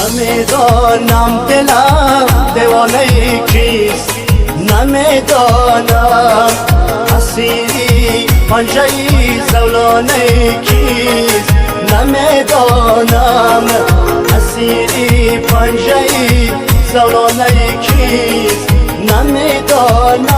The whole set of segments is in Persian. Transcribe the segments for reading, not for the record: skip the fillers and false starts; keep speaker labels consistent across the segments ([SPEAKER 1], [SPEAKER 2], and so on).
[SPEAKER 1] نمیدانم دلم دیوانه کیست، نمیدانم اسیری پنجه زولانه کیست، نمیدانم اسیری پنجه زولانه کیست، نمیدانم.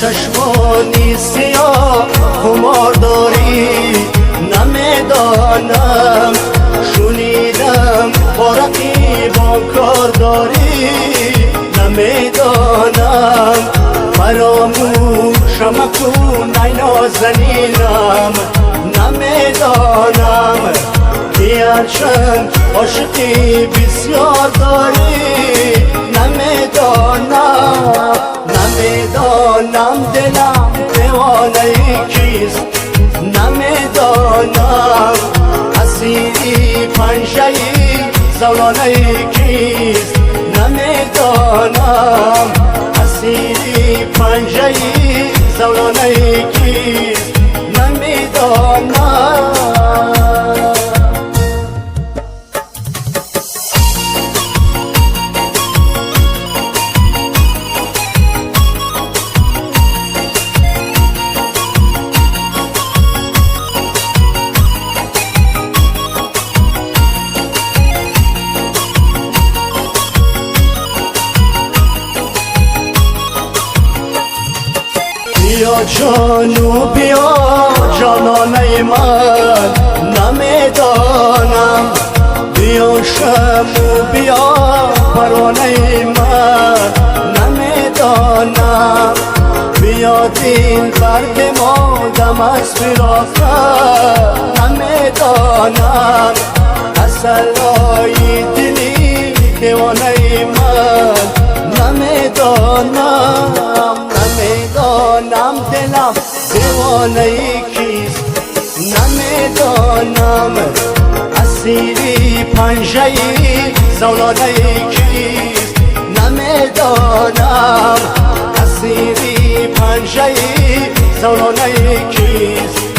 [SPEAKER 1] چشمانی سیاه خمار داری، نمیدانم شنیدم با رقیبان کار داری، نمیدانم فراموشم کن ای نازنینم، نمیدانم که هرچند عاشقی بسیار داری، نمیدانم دلم دیوانه کیست، نمیدانم اسیری پنجه زولانه کیست، نمیدانم اسیری پنجه زولانه کیست، نمیدانم. بیا جانو بیا جانانه من، نمیدانم بیا شمو بیا پروانه من، نمیدانم بیا دین برد ما دم از فراقت، نمیدانم اصلای دلی دیوانه من، نمیدانم دلم دیوانه کیست، نمیدانم اسیری پنجه زولانه کیست، نمیدانم اسیری پنجه زولانه کیست.